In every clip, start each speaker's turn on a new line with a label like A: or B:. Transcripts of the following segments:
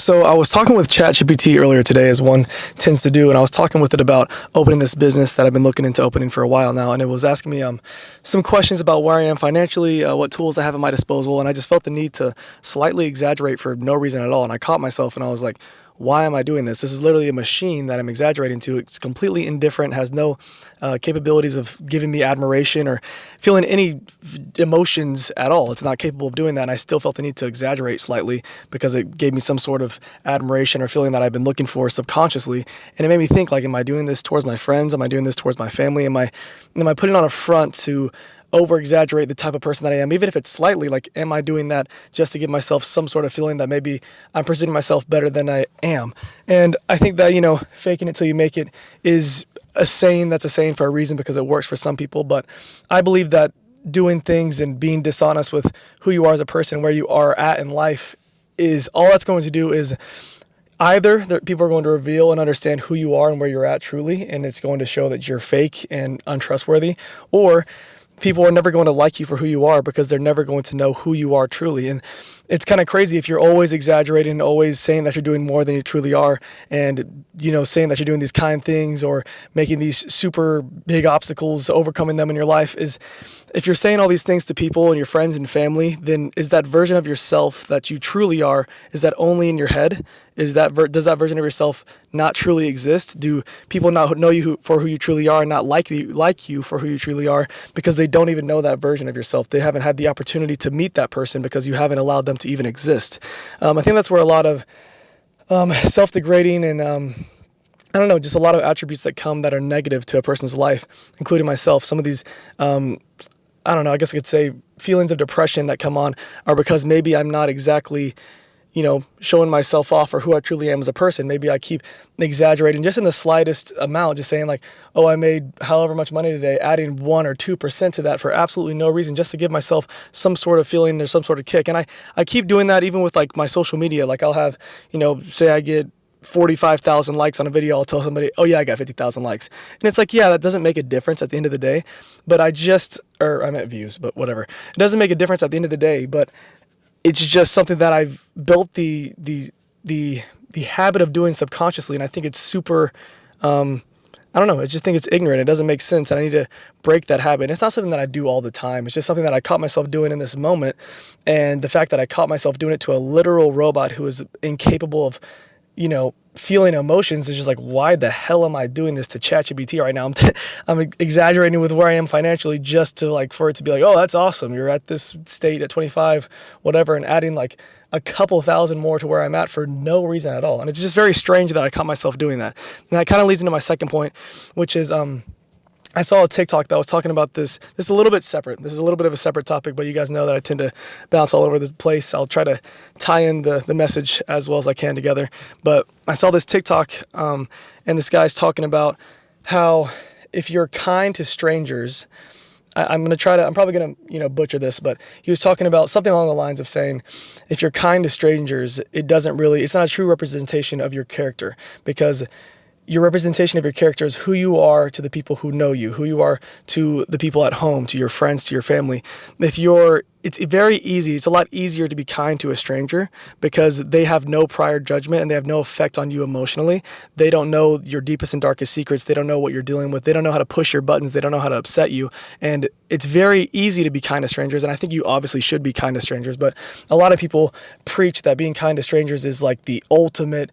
A: So I was talking with ChatGPT earlier today, as one tends to do, and I was talking with it about opening this business that I've been looking into opening for a while now, and it was asking me some questions about where I am financially, what tools I have at my disposal, and I just felt the need to slightly exaggerate for no reason at all, and I caught myself, and I was like, why am I doing this? This is literally a machine that I'm exaggerating to. It's completely indifferent, has no capabilities of giving me admiration or feeling any emotions at all. It's not capable of doing that, and I still felt the need to exaggerate slightly because it gave me some sort of admiration or feeling that I've been looking for subconsciously. And it made me think, like, am I doing this towards my friends? Am I doing this towards my family? Am I putting on a front to over-exaggerate the type of person that I am, even if it's slightly? Like, am I doing that just to give myself some sort of feeling that maybe I'm presenting myself better than I am? And I think that, faking it till you make it is a saying that's a saying for a reason, because it works for some people. But I believe that doing things and being dishonest with who you are as a person, where you are at in life, is all that's going to do is either that people are going to reveal and understand who you are and where you're at truly, and it's going to show that you're fake and untrustworthy, or people are never going to like you for who you are because they're never going to know who you are truly. And it's kind of crazy if you're always exaggerating and always saying that you're doing more than you truly are, and saying that you're doing these kind things or making these super big obstacles, overcoming them in your life. Is if you're saying all these things to people and your friends and family, then is that version of yourself that you truly are, is that only in your head? Does that version of yourself not truly exist? Do people not know you for who you truly are, and not like you for who you truly are, because they don't even know that version of yourself? They haven't had the opportunity to meet that person because you haven't allowed them to even exist. I think that's where a lot of self-degrading and I don't know, just a lot of attributes that come that are negative to a person's life, including myself. Some of these, I don't know, I guess I could say feelings of depression that come on are because maybe I'm not exactly showing myself off for who I truly am as a person. Maybe I keep exaggerating just in the slightest amount, just saying like, oh, I made however much money today, adding 1 or 2% to that for absolutely no reason, just to give myself some sort of feeling or some sort of kick. And I keep doing that even with like my social media. Like I'll have, say I get 45,000 likes on a video, I'll tell somebody, oh yeah, I got 50,000 likes. And it's like, yeah, that doesn't make a difference at the end of the day, but I meant views, but whatever. It doesn't make a difference at the end of the day, but it's just something that I've built the habit of doing subconsciously, and I think it's super, I don't know, I just think it's ignorant. It doesn't make sense, and I need to break that habit. And it's not something that I do all the time. It's just something that I caught myself doing in this moment, and the fact that I caught myself doing it to a literal robot who is incapable of, feeling emotions is just like, why the hell am I doing this to ChatGPT right now? I'm exaggerating with where I am financially just to for it to be like, oh, that's awesome. You're at this state at 25, whatever, and adding like a couple thousand more to where I'm at for no reason at all. And it's just very strange that I caught myself doing that. And that kind of leads into my second point, which is, I saw a TikTok that was talking about this. This is a little bit separate. This is a little bit of a separate topic, but you guys know that I tend to bounce all over the place. I'll try to tie in the message as well as I can together. But I saw this TikTok, and this guy's talking about how if you're kind to strangers, I'm probably going to, butcher this, but he was talking about something along the lines of saying, if you're kind to strangers, it's not a true representation of your character, because your representation of your character is who you are to the people who know you, who you are to the people at home, to your friends, to your family. It's very easy. It's a lot easier to be kind to a stranger because they have no prior judgment and they have no effect on you emotionally. They don't know your deepest and darkest secrets. They don't know what you're dealing with. They don't know how to push your buttons. They don't know how to upset you. And it's very easy to be kind to strangers. And I think you obviously should be kind to strangers. But a lot of people preach that being kind to strangers is like the ultimate,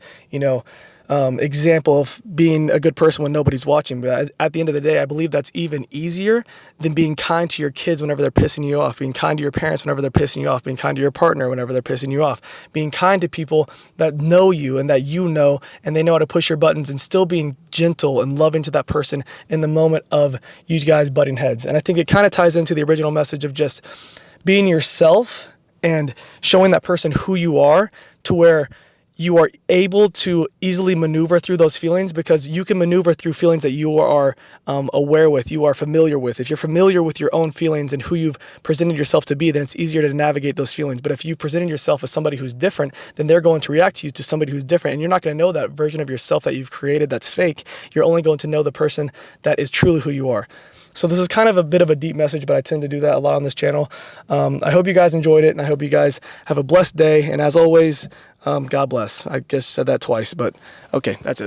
A: example of being a good person when nobody's watching. But at the end of the day, I believe that's even easier than being kind to your kids whenever they're pissing you off, being kind to your parents whenever they're pissing you off, being kind to your partner whenever they're pissing you off, being kind to people that know you and that you know, and they know how to push your buttons, and still being gentle and loving to that person in the moment of you guys butting heads. And I think it kind of ties into the original message of just being yourself and showing that person who you are, to where you are able to easily maneuver through those feelings, because you can maneuver through feelings that you are aware with, you are familiar with. If you're familiar with your own feelings and who you've presented yourself to be, then it's easier to navigate those feelings. But if you've presented yourself as somebody who's different, then they're going to react to you to somebody who's different. And you're not going to know that version of yourself that you've created that's fake. You're only going to know the person that is truly who you are. So this is kind of a bit of a deep message, but I tend to do that a lot on this channel. I hope you guys enjoyed it, and I hope you guys have a blessed day. And as always, God bless. I guess said that twice, but okay, that's it.